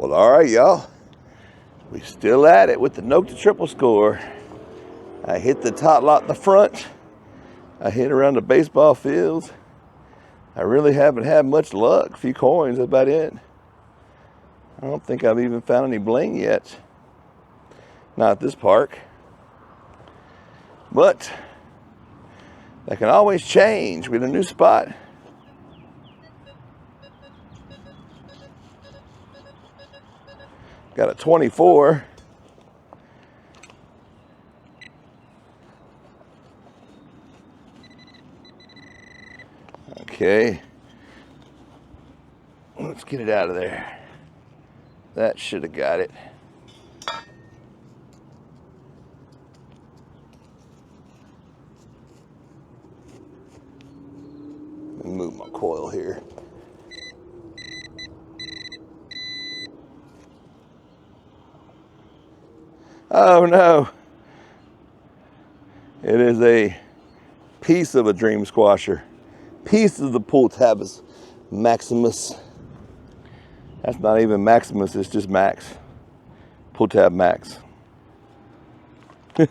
Well, all right, y'all. We still at it with the Nokta triple score. I hit the top lot in the front. I hit around the baseball fields. I really haven't had much luck. A few coins, that's about it. I don't think I've even found any bling yet. Not at this park. But that can always change with a new spot. Got a 24. Okay. Let's get it out of there. That should have got it. Let me move my coil here. Oh no. It is a piece of a dream squasher. Piece of the Pull Tabs Maximus. That's not even Maximus, it's just Max. Pull Tab Max. Hey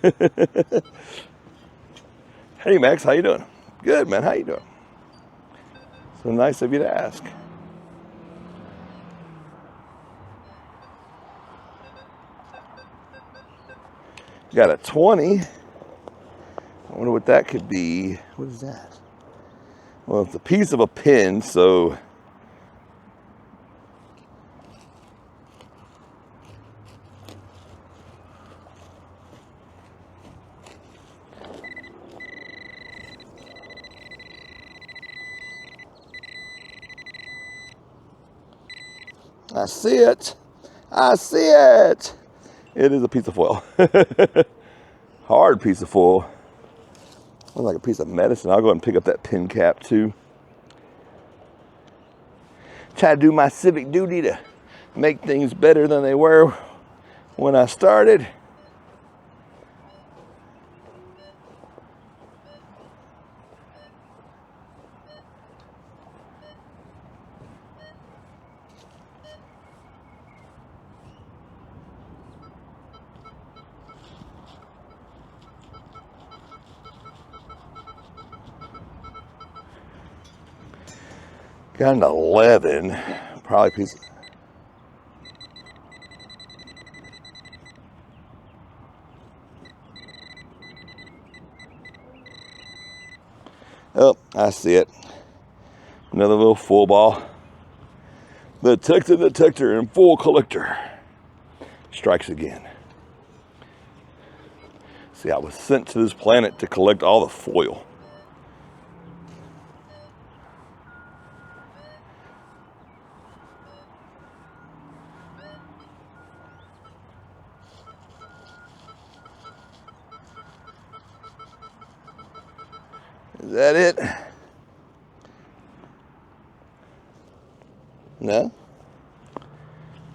Max, how you doing? Good, man, how you doing? So nice of you to ask. Got a 20. I wonder what that could be. What is that? Well, it's a piece of a pin, so I see it. I see it. It is a piece of foil. Hard piece of foil. Looks like a piece of medicine. I'll go ahead and pick up that pin cap too. Try to do my civic duty to make things better than they were when I started. Got an 11, probably a piece. Oh, I see it. Another little full ball. The detector and full collector strikes again. See, I was sent to this planet to collect all the foil. Is that it? No?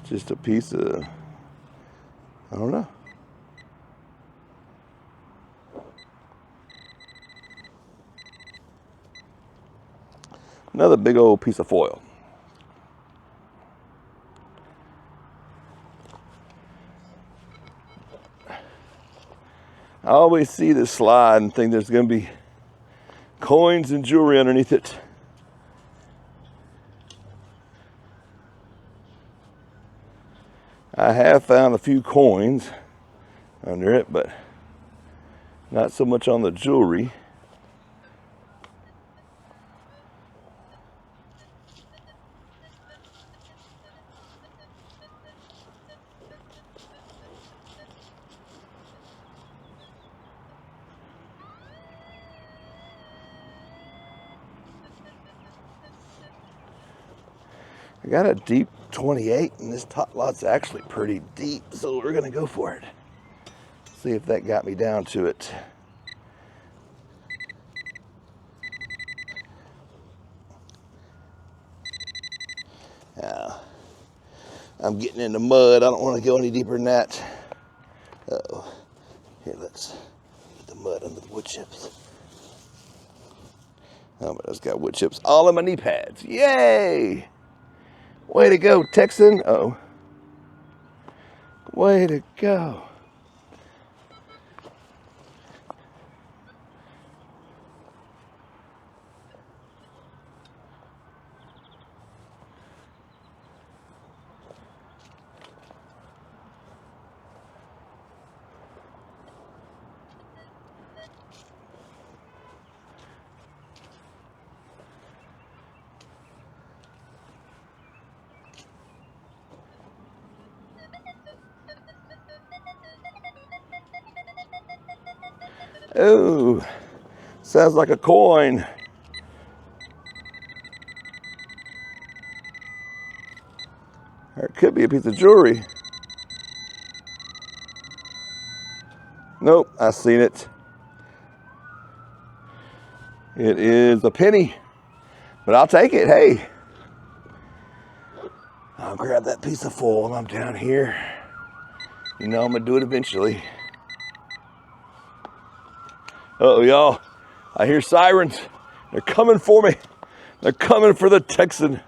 Just a piece of, I don't know. Another big old piece of foil. I always see this slide and think there's going to be coins and jewelry underneath it. I have found a few coins under it, but not so much on the jewelry. I got a deep 28 and this top lot's actually pretty deep, so we're gonna go for it. See if that got me down to it. Now, I'm getting in the mud. I don't want to go any deeper than that. Uh-oh. Here, let's get the mud under the wood chips. Oh, but it's got wood chips all in my knee pads. Yay! Way to go, Texan. Uh-oh. Way to go. Ooh, sounds like a coin. Or it could be a piece of jewelry. Nope, I seen it. It is a penny, but I'll take it. Hey, I'll grab that piece of foil while I'm down here. You know I'm gonna do it eventually. Uh-oh, y'all. I hear sirens. They're coming for me. They're coming for the Texan.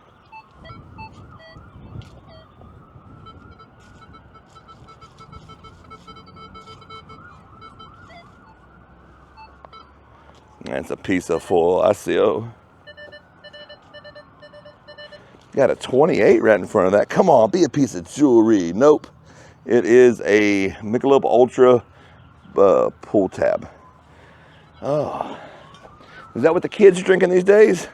That's a piece of foil. I see. Oh, got a 28 right in front of that. Come on, be a piece of jewelry. Nope. It is a Michelob Ultra pull tab. Oh, is that what the kids are drinking these days?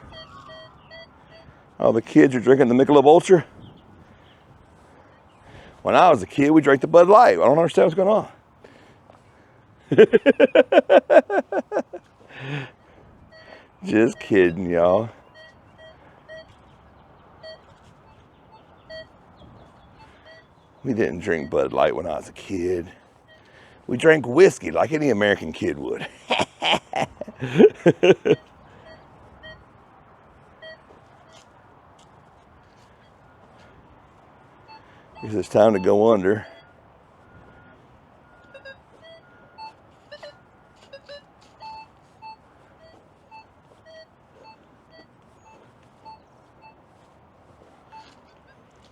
Oh, the kids are drinking the Michelob Ultra? When I was a kid, we drank the Bud Light. I don't understand what's going on. Just kidding, y'all. We didn't drink Bud Light when I was a kid. We drank whiskey like any American kid would. Guess it's time to go under.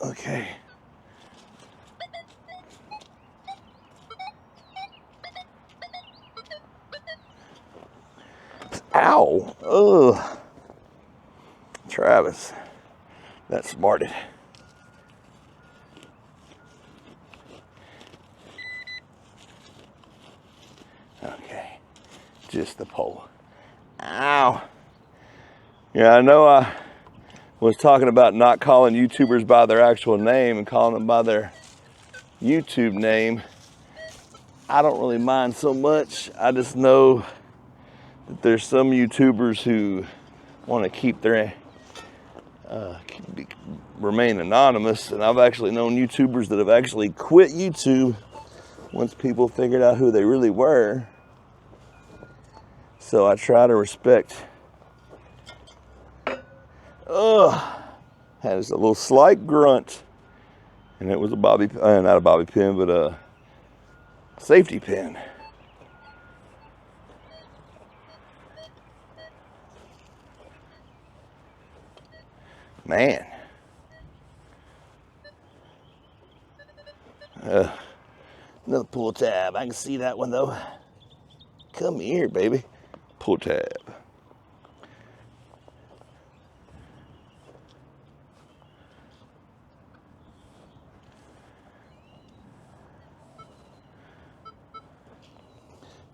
Okay. Ow. Ugh. Travis. That smarted. Okay. Just the pole. Ow. Yeah, I know I was talking about not calling YouTubers by their actual name and calling them by their YouTube name. I don't really mind so much. I just know that there's some YouTubers who want to keep their remain anonymous, and I've actually known YouTubers that have actually quit YouTube once people figured out who they really were. So I try to respect. Has a little slight grunt, and it was a bobby, not a bobby pin, but a safety pin. Man. Another pull tab. I can see that one though. Come here, baby. Pull tab.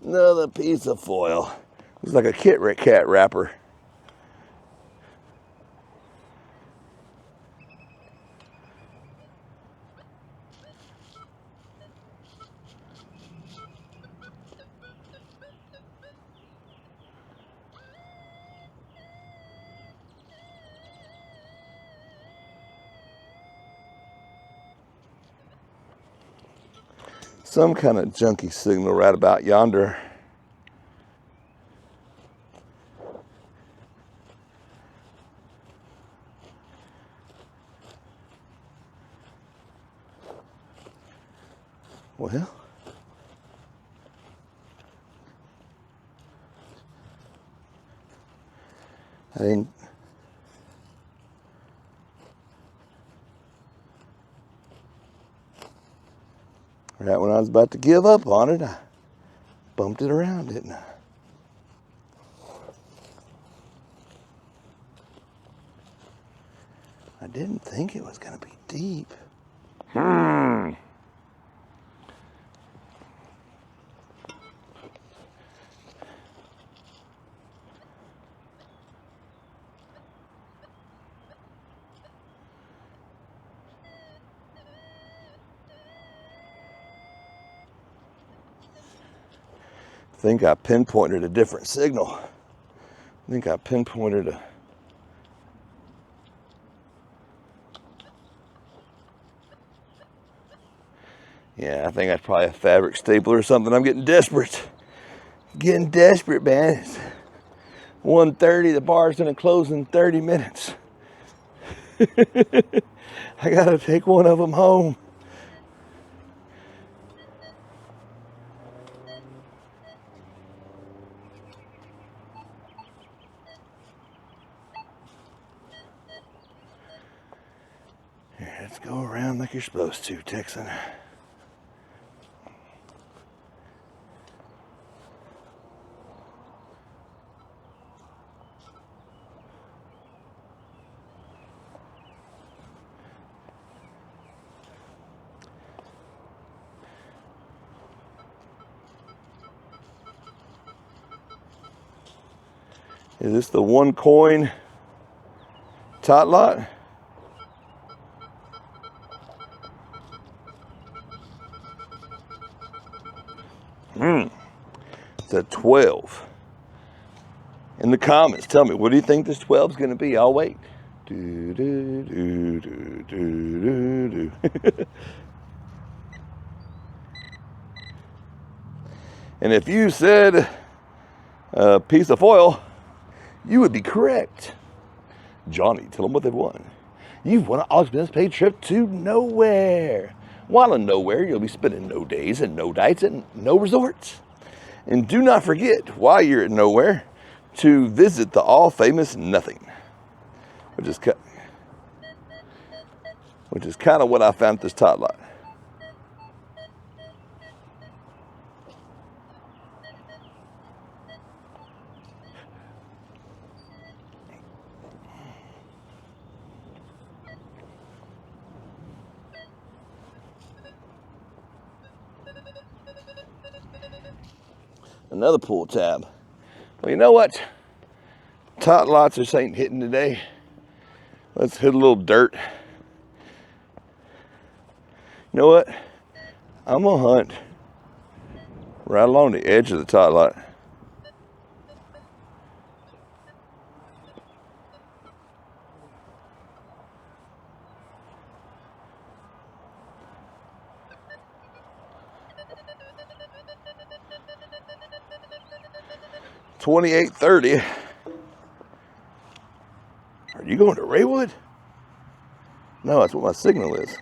Another piece of foil. It's like a Kit Kat wrapper. Some kind of junky signal right about yonder. Well, I didn't. Right when I was about to give up on it, I bumped it around, didn't I? I didn't think it was going to be deep. I think I pinpointed a different signal. I think I pinpointed a... Yeah, I think that's probably a fabric stapler or something. I'm getting desperate. Getting desperate, man. It's 1:30, the bar's gonna close in 30 minutes. I gotta take one of them home. Here, let's go around like you're supposed to, Texan. Is this the one coin tot lot? It's a 12. In the comments, tell me, what do you think this 12 is going to be? I'll wait. Do, do, do, do, do, do, do. And if you said a piece of foil, you would be correct. Johnny, tell them what they've won. You've won an all-expense paid trip to nowhere. While in nowhere, you'll be spending no days and no nights and no resorts. And do not forget, while you're at nowhere, to visit the all-famous Nothing, which is kind of what I found at this tot lot. Another pull tab. Well, you know what? Tot lots just ain't hitting today. Let's hit a little dirt. You know what? I'm gonna hunt right along the edge of the tot lot. $28.30. Are you going to Raywood? No, that's what my signal is.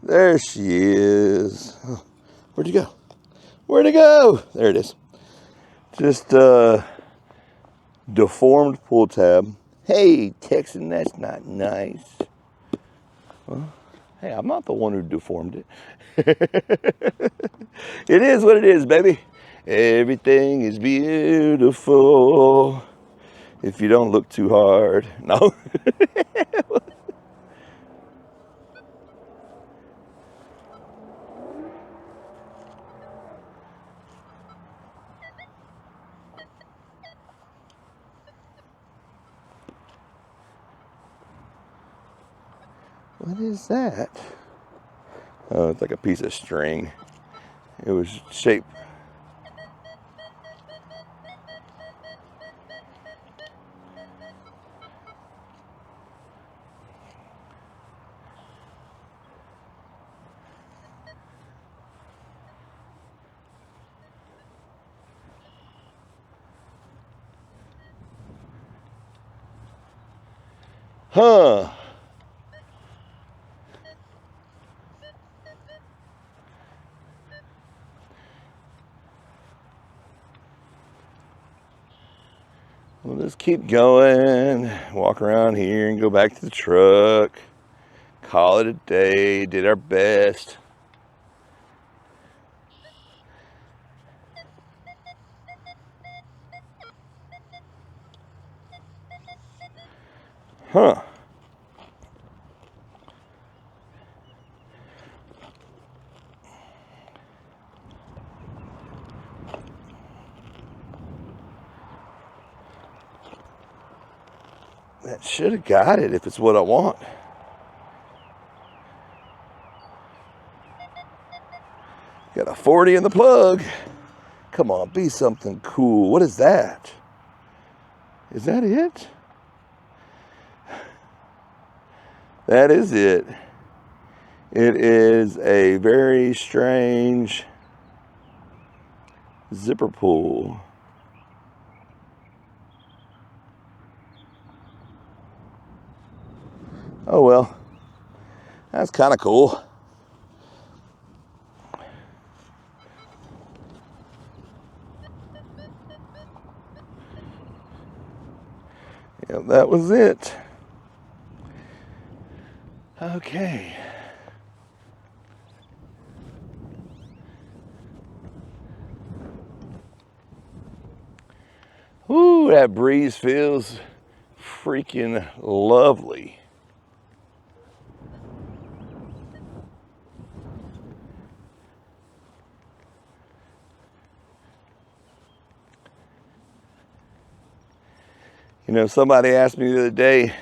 There she is. Oh, where'd you go? Where'd it go? There it is. Just deformed pull tab. Hey, Texan, that's not nice. Well, hey, I'm not the one who deformed it. It is what it is, baby. Everything is beautiful if you don't look too hard. No. What is that? Oh, it's like a piece of string. It was shaped. Huh. We'll just keep going, walk around here and go back to the truck. Call it a day, did our best. Huh. That should have got it if it's what I want. Got a 40 in the plug. Come on, be something cool. What is that? Is that it? That is it. It is a very strange zipper pull. Oh well, that's kind of cool. Yeah, that was it. Okay. Ooh, that breeze feels freaking lovely. You know, somebody asked me the other day,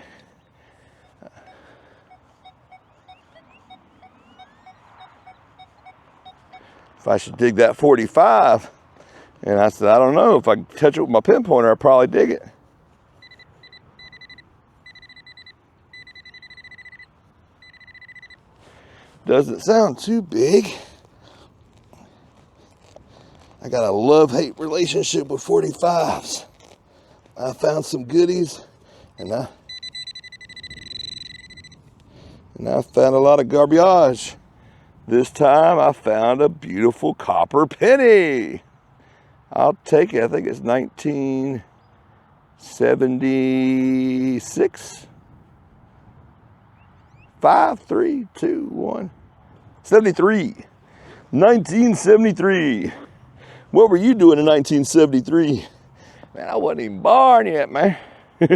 if I should dig that 45. And I said, I don't know. If I touch it with my pinpointer, I'll probably dig it. Doesn't sound too big. I got a love-hate relationship with 45s. I found some goodies, and I found a lot of garbage. This time I found a beautiful copper penny. I'll take it. I think it's 1976. 5, 3, 2, 1. 73. 1973. What were you doing in 1973? Man, I wasn't even born yet, man. But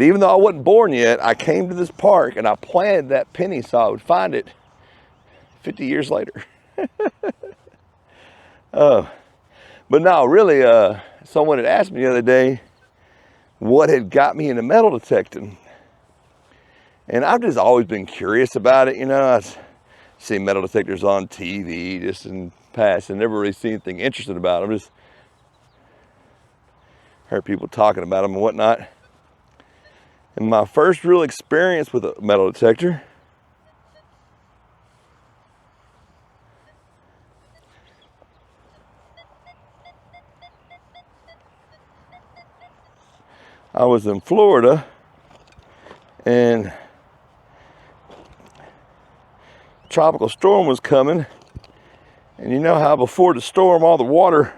even though I wasn't born yet, I came to this park and I planted that penny so I would find it 50 years later. But no, really, someone had asked me the other day what had got me into metal detecting. And I've just always been curious about it. You know, I've seen metal detectors on TV just in past and never really seen anything interesting about them. Just heard people talking about them and whatnot. And my first real experience with a metal detector I was in Florida, and tropical storm was coming, and you know how before the storm all the water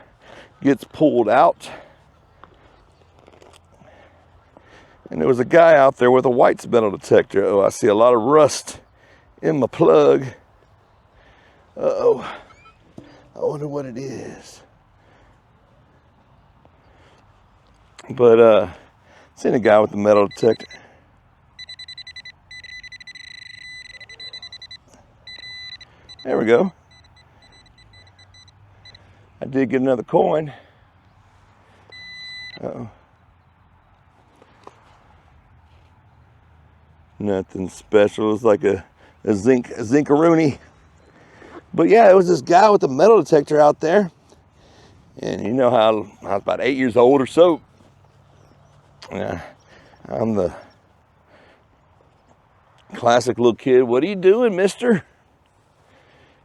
gets pulled out, and there was a guy out there with a White's metal detector. Oh, I see a lot of rust in my plug. Uh-oh, I wonder what it is. But seen a guy with a metal detector. There we go. I did get another coin. Uh-oh. Nothing special. It's like a zincaroonie. But yeah, it was this guy with a metal detector out there. And you know how I was about 8 years old or so. Yeah, I'm the classic little kid. What are you doing, mister?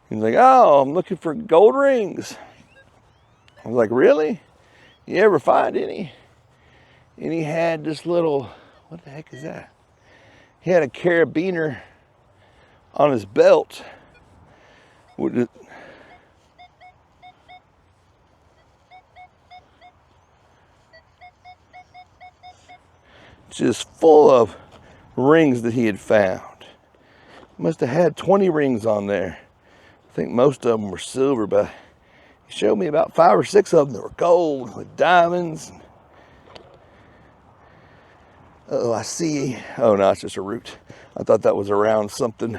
He's like, oh, I'm looking for gold rings. I was like, really? You ever find any? And he had this little, what the heck is that? He had a carabiner on his belt. just full of rings that he had found. Must have had 20 rings on there. I think most of them were silver, but he showed me about 5 or 6 of them that were gold with diamonds. Oh, I see. Oh, no, it's just a root. I thought that was around something.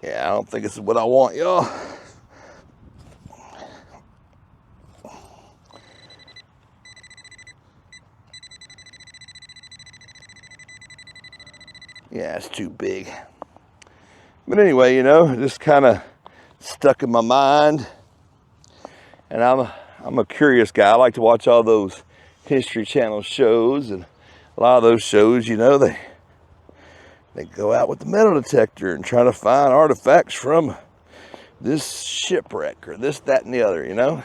Yeah, I don't think this is what I want, y'all. Yeah, it's too big. But anyway, you know, it just kind of stuck in my mind. And I'm a curious guy. I like to watch all those History Channel shows, and a lot of those shows, you know, they go out with the metal detector and try to find artifacts from this shipwreck or this, that, and the other, you know.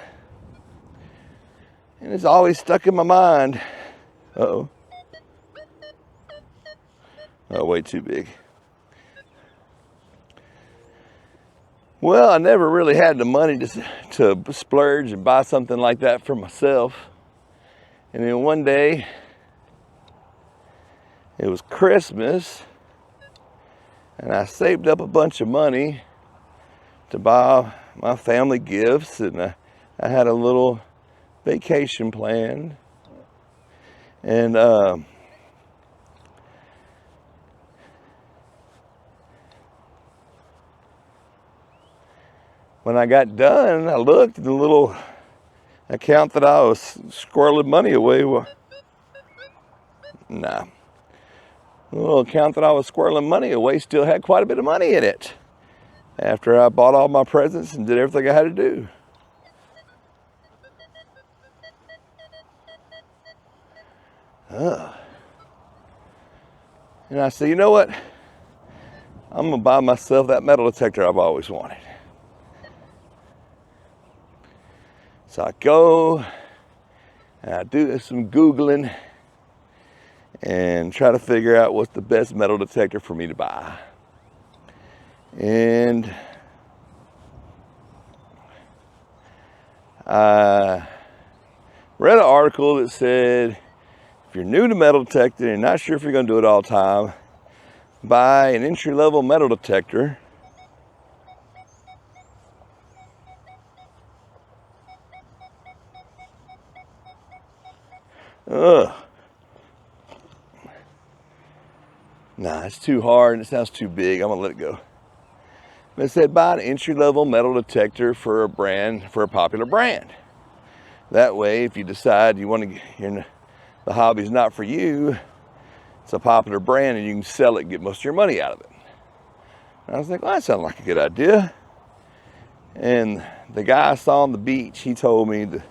And it's always stuck in my mind. Uh-oh. Oh, way too big. Well, I never really had the money to splurge and buy something like that for myself. And then one day, it was Christmas, and I saved up a bunch of money to buy my family gifts, and I had a little vacation planned. And when I got done, I looked at the little account that I was squirreling money away with. Nah. The little account that I was squirreling money away still had quite a bit of money in it after I bought all my presents and did everything I had to do. And I said, you know what? I'm going to buy myself that metal detector I've always wanted. So I go and I do some Googling and try to figure out what's the best metal detector for me to buy. And I read an article that said, if you're new to metal detecting and not sure if you're going to do it all the time, buy an entry-level metal detector. Ugh. Nah, it's too hard and it sounds too big. I'm gonna let it go. But it said buy an entry-level metal detector for a brand, for a popular brand. That way, if you decide you want to, the hobby's not for you, it's a popular brand and you can sell it and get most of your money out of it. And I was like, well, that sounds like a good idea. And the guy I saw on the beach, he told me that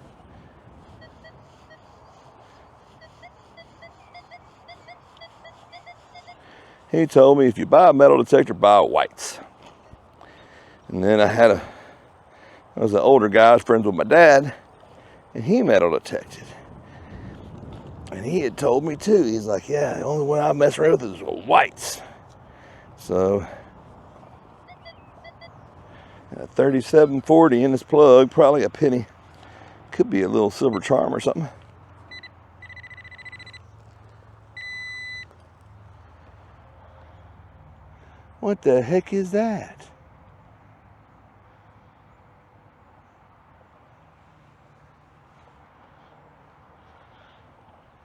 if you buy a metal detector, buy whites. And then I was an older guy, I was friends with my dad, and he metal detected. And he had told me too, he's like, yeah, the only one I mess around with is whites. So, a 3740 in this plug, probably a penny. Could be a little silver charm or something. What the heck is that?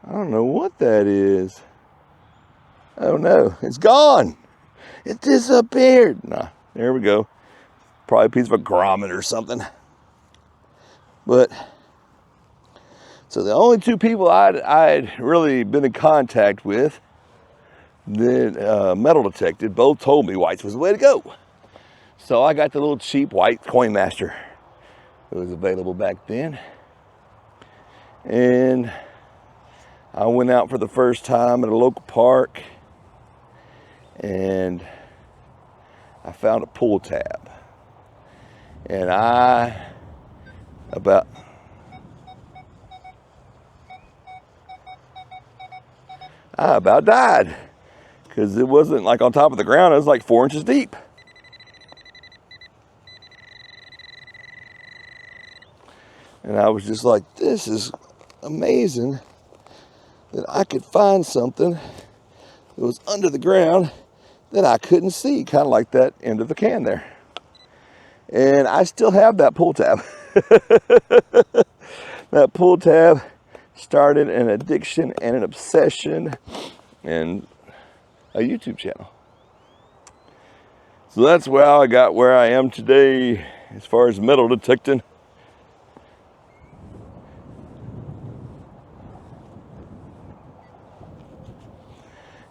I don't know what that is. Oh no, it's gone. It disappeared. Nah, there we go. Probably a piece of a grommet or something. But, so the only two people I'd really been in contact with that metal detected both told me whites was the way to go. So I got the little cheap white Coin Master. It was available back then. And I went out for the first time at a local park and I found a pull tab. And I I about died because it wasn't like on top of the ground. It was like 4 inches deep. And I was just like, this is amazing that I could find something that was under the ground that I couldn't see, kind of like that end of the can there. And I still have that pull tab. That pull tab started an addiction and an obsession and a YouTube channel. So that's how I got where I am today as far as metal detecting.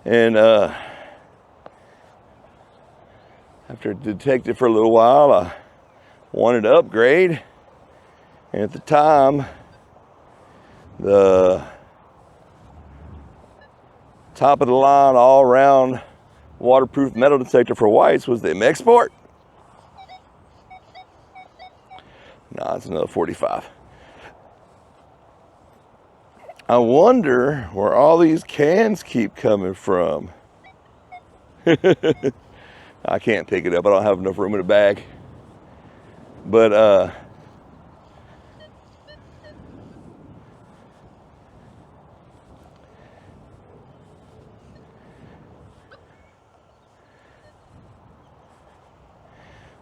And after detecting for a little while, I wanted to upgrade. And at the time, the top of the line all around waterproof metal detector for whites was the MX Sport. No, it's another 45. I wonder where all these cans keep coming from. I can't pick it up. I don't have enough room in the bag. But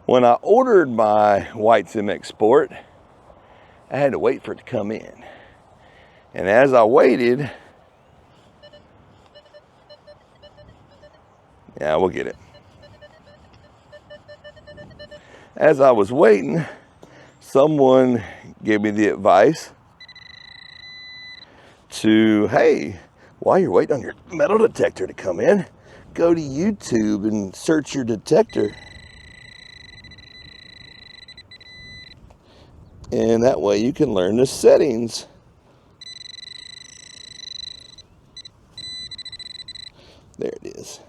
when I ordered my Whites MX Sport, I had to wait for it to come in. And as I waited, yeah, we'll get it. As I was waiting, someone gave me the advice to, hey, while you're waiting on your metal detector to come in, go to YouTube and search your detector. And that way you can learn the settings. There it is.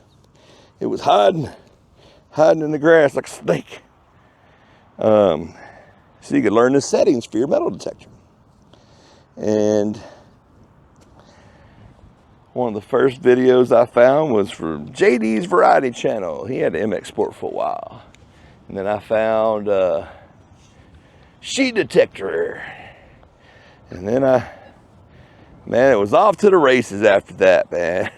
It was hiding in the grass like a snake. So you could learn the settings for your metal detector. And one of the first videos I found was for JD's Variety Channel. He had an MX Sport for a while. And then I found sheet detector. And then man, it was off to the races after that, man.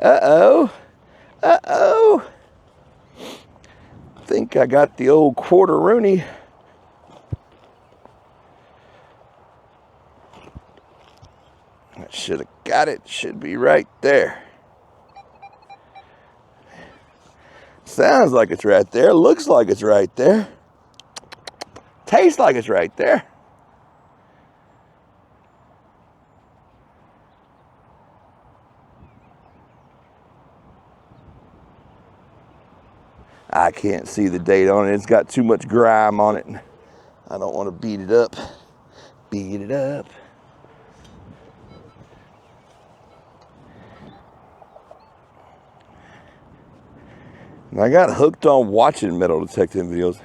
Uh-oh. Uh-oh. I think I got the old quarter-rooney. I should have got it. Should be right there. Sounds like it's right there. Looks like it's right there. Tastes like it's right there. I can't see the date on it. It's got too much grime on it. I don't want to beat it up. Beat it up. And I got hooked on watching metal detecting videos.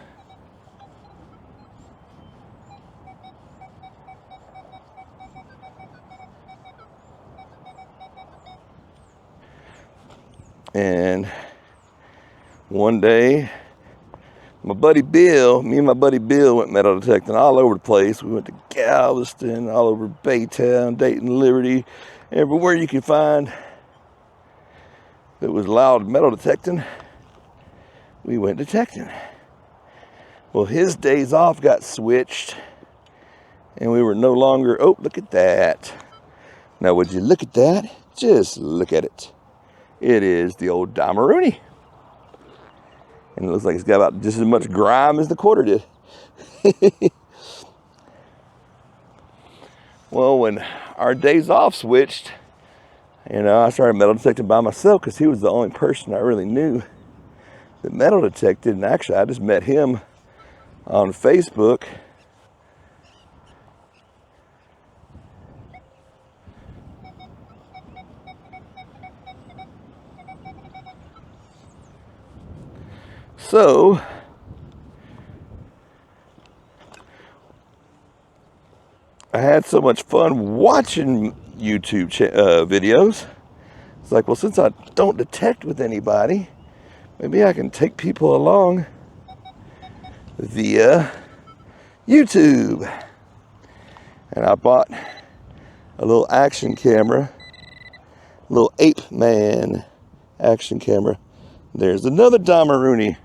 And one day, me and my buddy Bill went metal detecting all over the place. We went to Galveston, all over Baytown, Dayton, Liberty, everywhere you could find that was allowed metal detecting, we went detecting. Well, his days off got switched, and we were no longer, oh, look at that. Now, would you look at that? Just look at it. It is the old Damaroonie. And it looks like it's got about just as much grime as the quarter did. Well, when our days off switched, I started metal detecting by myself because he was the only person I really knew that metal detected. And actually, I just met him on Facebook. So had so much fun watching YouTube videos. It's like, well, since I don't detect with anybody, maybe I can take people along via YouTube. And I bought a little action camera, a little ape man action camera. There's another Damaruni.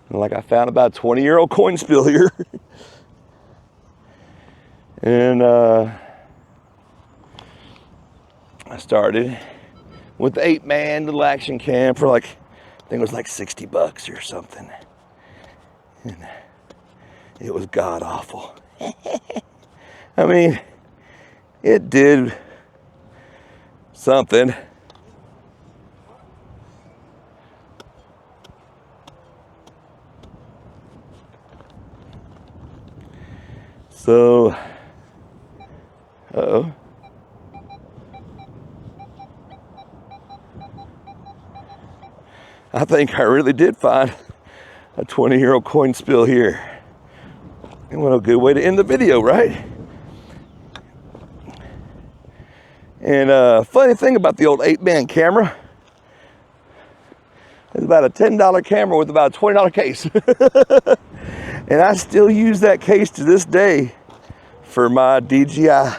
And like I found about a 20-year-old coin spill here. And I started with the 8-man little action cam for like, I think it was like $60 or something. And it was god awful. I mean, it did something. So, uh-oh. I think I really did find a 20-year-old coin spill here. And what a good way to end the video, right? And funny thing about the old 8-man camera, it's about a $10 camera with about a $20 case. And I still use that case to this day for my DJI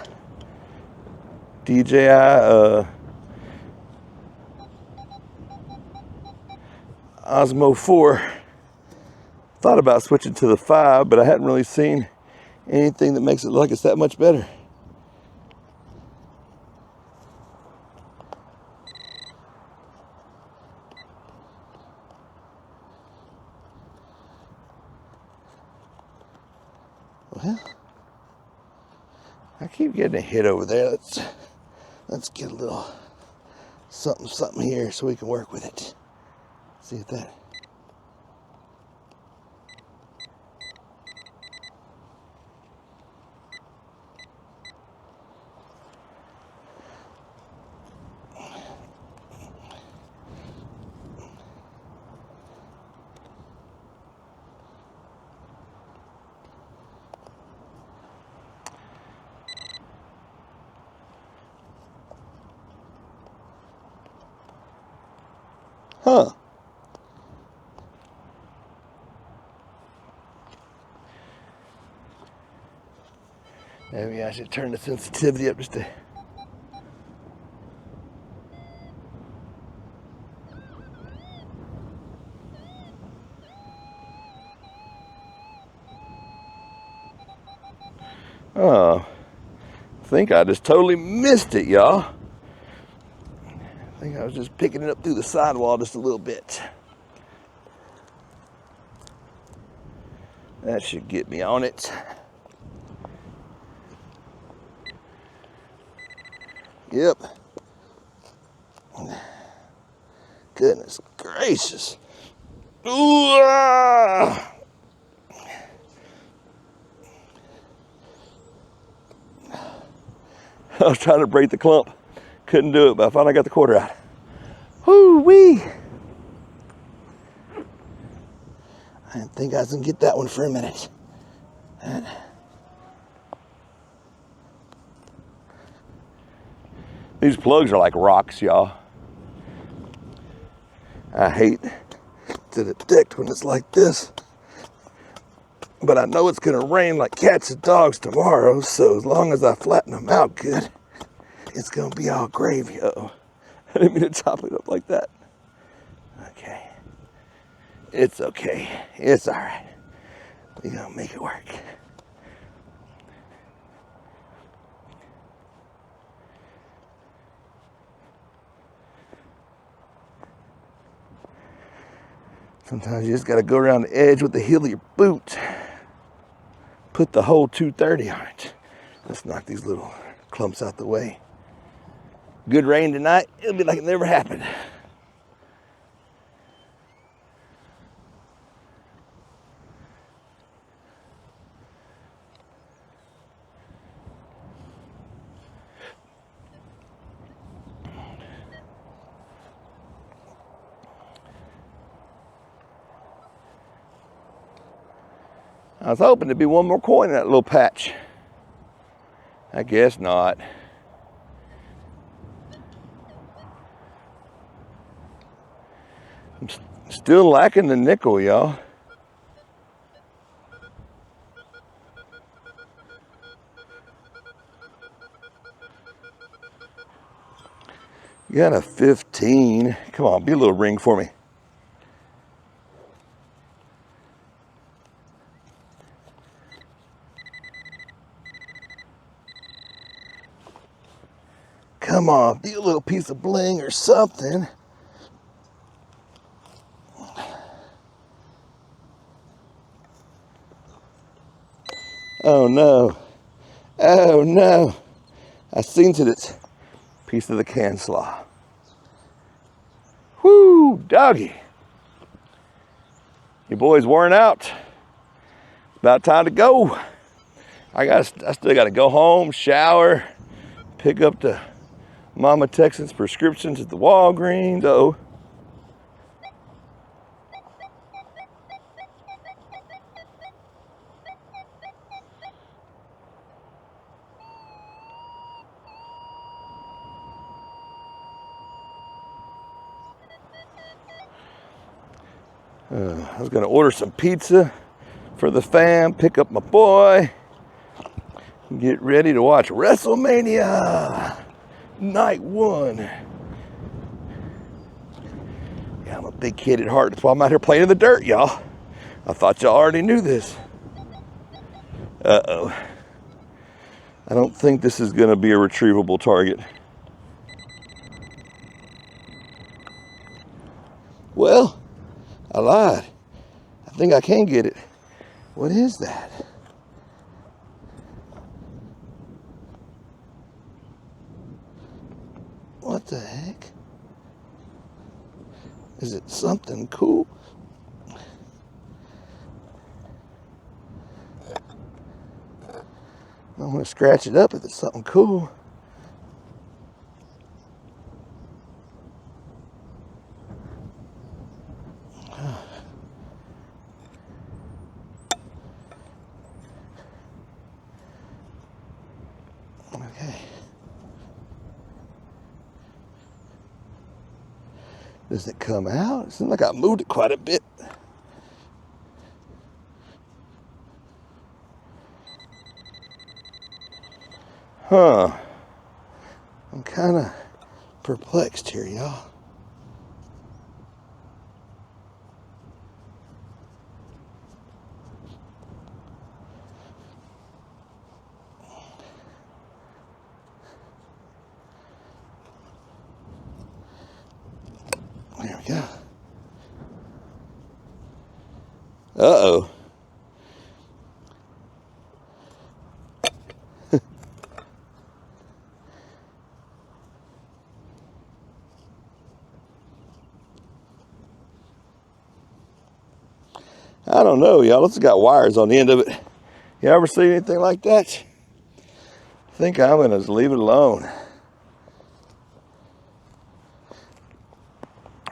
Osmo 4. Thought about switching to the 5, but I hadn't really seen anything that makes it look like it's that much better. Well, I keep getting a hit over there. Let's get a little something here so we can work with it. See if that. Huh. Maybe I should turn the sensitivity up just a... Oh, I think I just totally missed it, y'all. I think I was just picking it up through the sidewall just a little bit. That should get me on it. Yep. Goodness gracious. Ooh, ah! I was trying to break the clump. Couldn't do it, but I finally got the quarter out. Whoo-wee. I didn't think I was gonna get that one for a minute. These plugs are like rocks, y'all. I hate to detect when it's like this, but I know it's gonna rain like cats and dogs tomorrow, so as long as I flatten them out good, it's gonna be all gravy. Uh-oh. I didn't mean to chop it up like that. Okay. It's okay. It's all right. We're gonna make it work. Sometimes you just gotta go around the edge with the heel of your boot. Put the whole 230 on it. Let's knock these little clumps out the way. Good rain tonight, it'll be like it never happened. I was hoping there'd be one more coin in that little patch. I guess not. I'm still lacking the nickel, y'all. Got a 15. Come on, be a little ring for me. Come on, be a little piece of bling or something. Oh no. Oh no. I seen to this piece of the can slaw. Whoo, doggy. Your boy's worn out. About time to go. I still gotta go home, shower, pick up the Mama Texan's prescriptions at the Walgreens. Uh-oh. I was gonna order some pizza for the fam, pick up my boy, get ready to watch WrestleMania Night 1. Yeah, I'm a big kid at heart. That's why I'm out here playing in the dirt, y'all. I thought y'all already knew this. Uh-oh. I don't think this is gonna be a retrievable target. Well, I lied. I think I can get it. What is that? What the heck? Is it something cool? I'm gonna scratch it up if it's something cool. Okay. Does it come out? It seems like I moved it quite a bit. Huh. I'm kind of perplexed here, y'all. There we go. Uh-oh. I don't know, y'all. It's got wires on the end of it. You ever see anything like that? I think I'm gonna just leave it alone.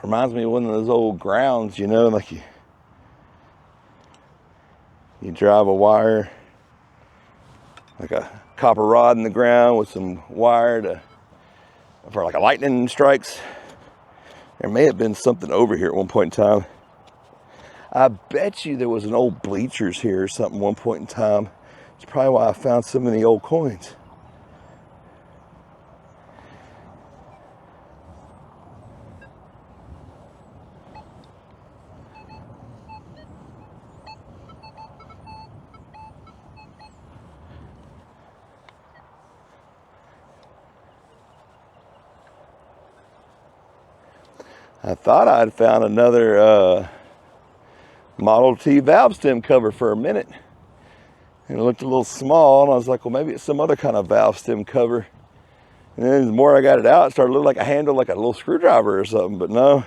Reminds me of one of those old grounds, you know, like you drive a wire, like a copper rod in the ground with some wire for like a lightning strikes. There may have been something over here at one point in time. I bet you there was an old bleachers here or something one point in time. It's probably why I found so many old coins. I thought I'd found another Model T valve stem cover for a minute. And it looked a little small, and I was like, well, maybe it's some other kind of valve stem cover. And then the more I got it out, it started looking like a handle, like a little screwdriver or something, but no.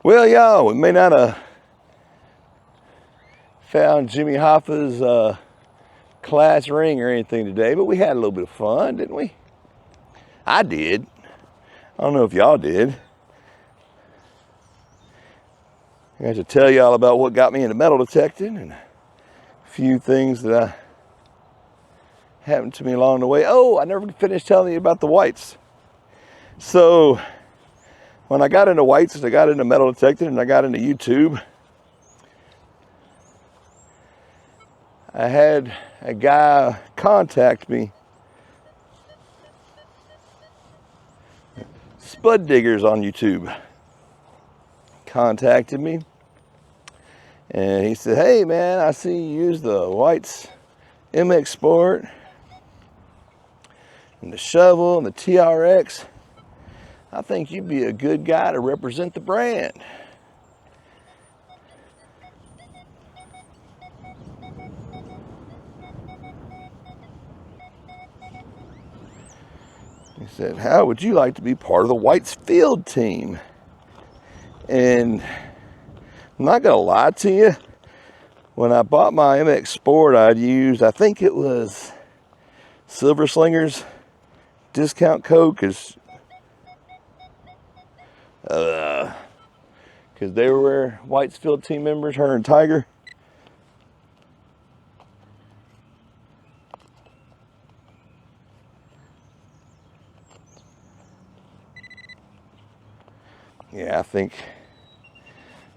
Well, y'all, we may not have found Jimmy Hoffa's class ring or anything today, but we had a little bit of fun, didn't we? I did. I don't know if y'all did. I got to tell y'all about what got me into metal detecting and a few things that happened to me along the way. Oh, I never finished telling you about the whites. So when I got into whites, I got into metal detecting and I got into YouTube. I had a guy contact me. Spud Diggers on YouTube contacted me. And he said, hey man, I see you use the whites MX Sport and the shovel and the TRX. I think you'd be a good guy to represent the brand. He said, how would you like to be part of the whites field team? And I'm not gonna lie to you, when I bought my MX Sport, I'd used, I think it was Silver Slinger's discount code, because they were whites field team members, her and Tiger. Yeah, I think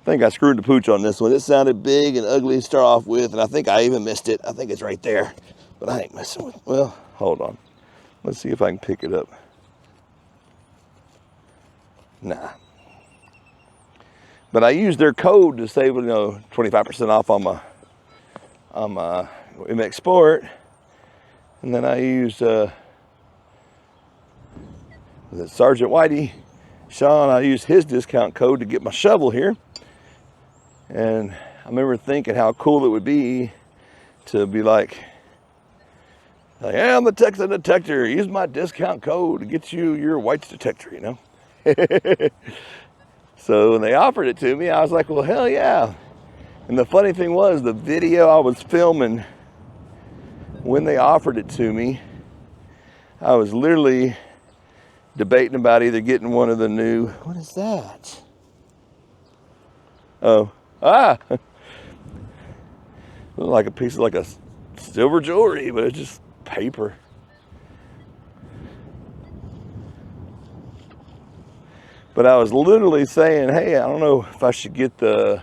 I screwed the pooch on this one. It sounded big and ugly to start off with, and I think I even missed it. I think it's right there, but I ain't messing with it. Well, hold on. Let's see if I can pick it up. Nah. But I used their code to save, 25% off on my MX Sport. And then I used was it Sergeant Whitey, Sean, I used his discount code to get my shovel here. And I remember thinking how cool it would be to be like, hey, I'm the Texas detector. Use my discount code to get you your whites detector, you know? So when they offered it to me, I was like, well, hell yeah. And the funny thing was, the video I was filming when they offered it to me, I was literally debating about either getting one of the new, what is that? Oh, looked like a piece of like a silver jewelry, but it's just paper. But I was literally saying, hey, I don't know if I should get the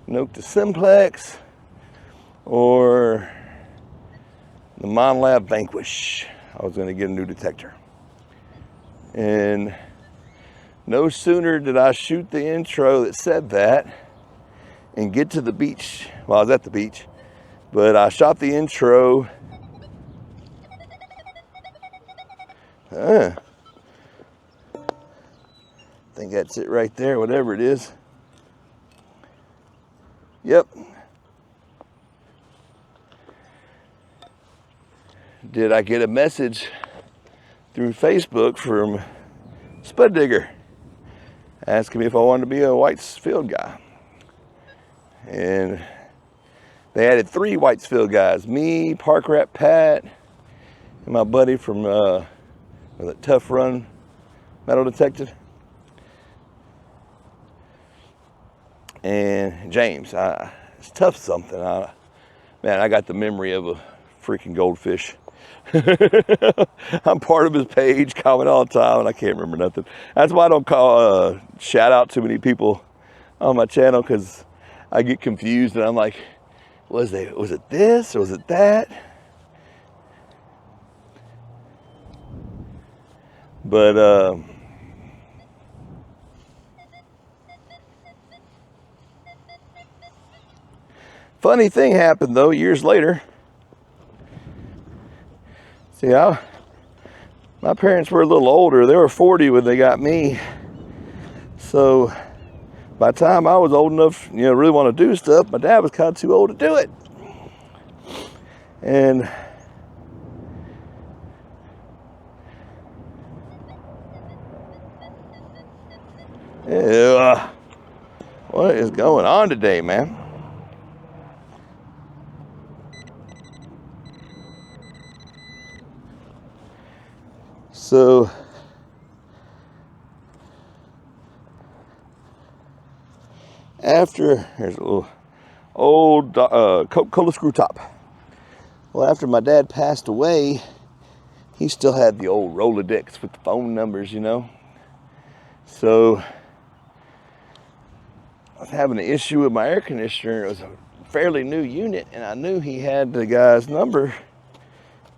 Nokta Simplex or the Monlab Vanquish. I was going to get a new detector. And no sooner did I shoot the intro that said that and get to the beach. Well, I was at the beach, but I shot the intro. I think that's it right there, whatever it is. Yep. Did I get a message through Facebook from Spud Digger asking me if I wanted to be a whites field guy? And they added 3 whites field guys, me, Park Rat Pat, and my buddy from the Tough Run Metal Detective, and James. It's tough something. Man, I got the memory of a freaking goldfish. I'm part of his page, comment all the time, and I can't remember nothing. That's why I don't call shout out too many people on my channel, because I get confused and I'm like, was it this or was it that? But funny thing happened though, years later. See, my parents were a little older. They were 40 when they got me. So by the time I was old enough, really want to do stuff, my dad was kind of too old to do it. And What is going on today, man? So, after, here's a little old Coca-Cola screw top. Well, after my dad passed away, he still had the old Rolodex with the phone numbers, you know. So, I was having an issue with my air conditioner. It was a fairly new unit, and I knew he had the guy's number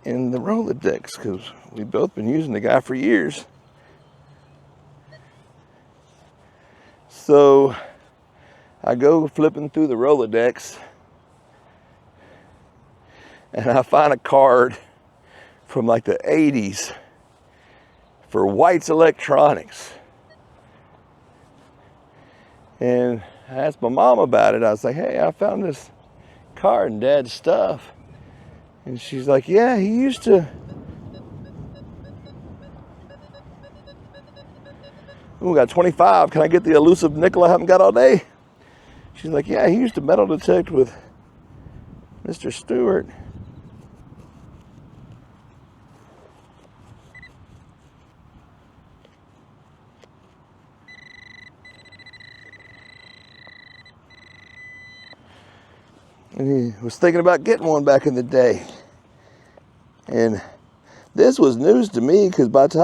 in the Rolodex because we've both been using the guy for years. So I go flipping through the Rolodex and I find a card from like the 80s for White's Electronics. And I asked my mom about it. I was like, hey, I found this card in Dad's stuff. And she's like, yeah, he used to. We got 25. Can I get the elusive nickel I haven't got all day? She's like, yeah, he used to metal detect with Mr. Stewart. And he was thinking about getting one back in the day. And this was news to me because by the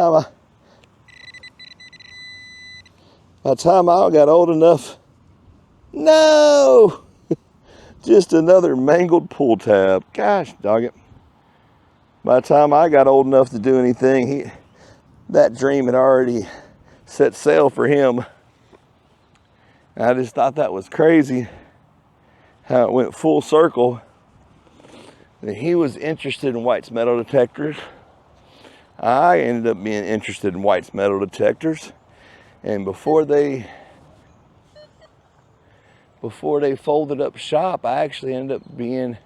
time I got old enough, no, just another mangled pull tab. Gosh, dog it. By the time I got old enough to do anything, that dream had already set sail for him. And I just thought that was crazy how it went full circle. And he was interested in White's metal detectors. I ended up being interested in White's metal detectors. And before they folded up shop, I actually ended up being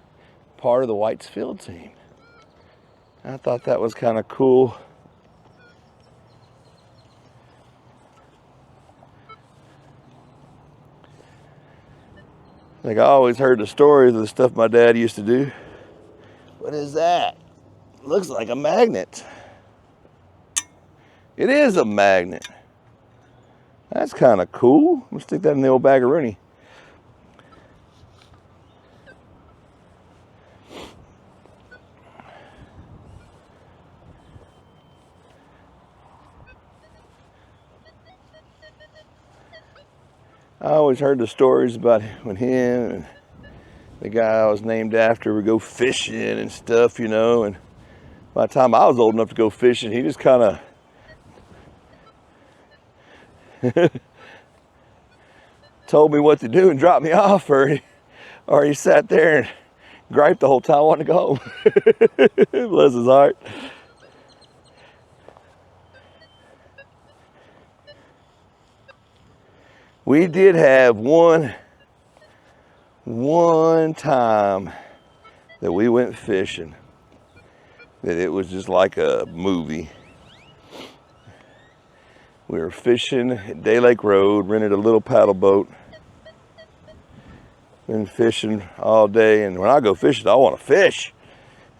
part of the White's field team. I thought that was kind of cool. Like I always heard the stories of the stuff my dad used to do. What is that? Looks like a magnet. It is a magnet. That's kind of cool. Let's stick that in the old bag-a-rooney. I always heard the stories about when him and the guy I was named after would go fishing and stuff, you know. And by the time I was old enough to go fishing, he just kind of told me what to do and dropped me off, or he sat there and griped the whole time I wanted to go home. Bless his heart. We did have one time that we went fishing that it was just like a movie. We were fishing at Day Lake Road, rented a little paddle boat. Been fishing all day, and when I go fishing, I want to fish.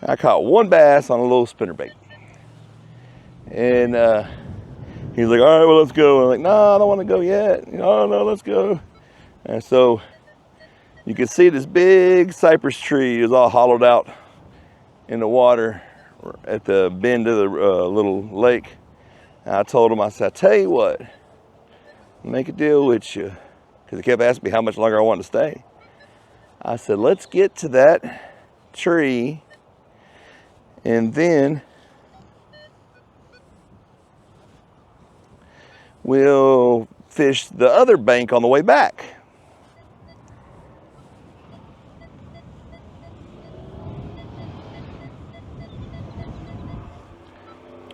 I caught one bass on a little spinnerbait. And he's like, all right, well, let's go. I'm like, no, I don't want to go yet. No, let's go. And so you could see this big cypress tree is all hollowed out in the water at the bend of the little lake. And I told him, I said, I tell you what, make a deal with you. Because he kept asking me how much longer I wanted to stay. I said, let's get to that tree and then we'll fish the other bank on the way back.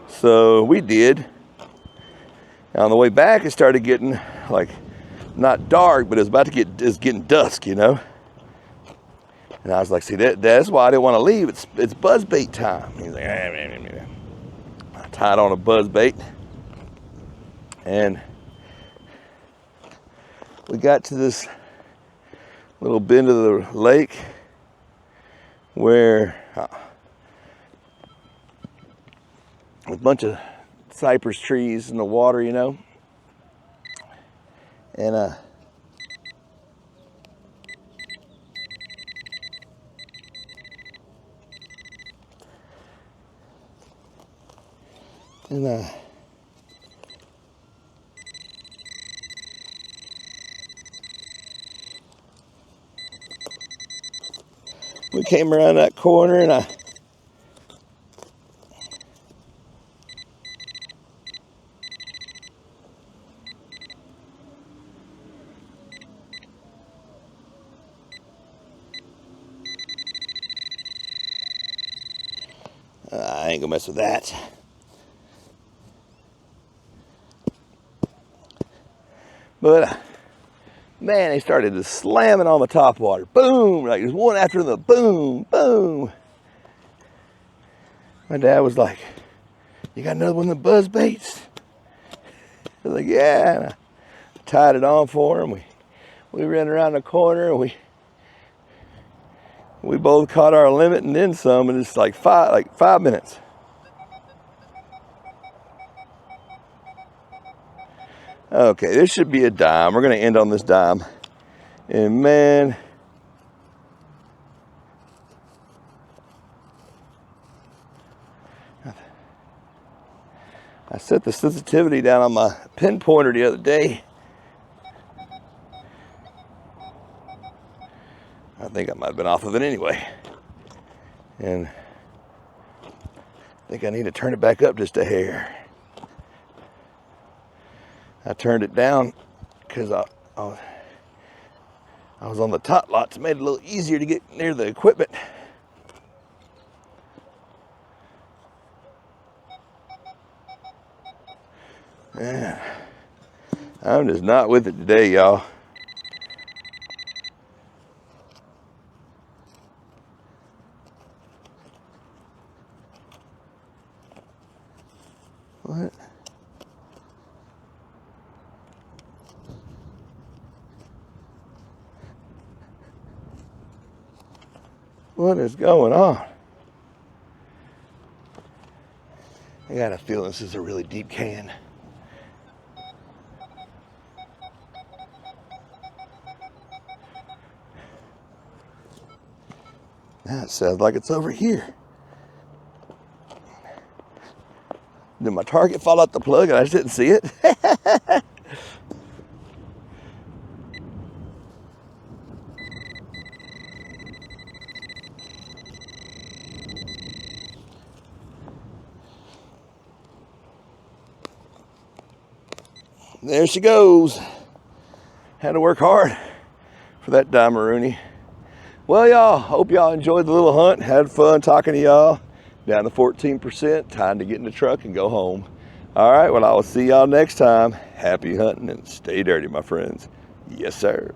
So we did. On the way back, it started getting like not dark, but it was about to get, it's getting dusk, you know. And I was like, see, that's why I didn't want to leave. It's buzzbait time. He's like, I tied on a buzzbait. And we got to this little bend of the lake where a bunch of cypress trees in the water, you know, and we came around that corner, and I ain't gonna mess with that. But man, they started just slamming on the top water. Boom! Like there's one after the boom, boom. My dad was like, "You got another one of the buzz baits?" I was like, "Yeah." And I tied it on for him. We ran around the corner, and we both caught our limit and then some, and it's like 5 minutes. Okay, this should be a dime. We're gonna end on this dime. And man, I set the sensitivity down on my pinpointer the other day. I think I might have been off of it anyway. And I think I need to turn it back up just a hair. I turned it down because I was on the top lot to make it a little easier to get near the equipment. Man, I'm just not with it today, y'all. What? What is going on? I got a feeling this is a really deep can. That sounds like it's over here. Did my target fall out the plug and I just didn't see it? There she goes. Had to work hard for that Dimerooney. Well, y'all, hope y'all enjoyed the little hunt. Had fun talking to y'all. Down to 14%. Time to get in the truck and go home. All right, well, I will see y'all next time. Happy hunting and stay dirty, my friends. Yes, sir.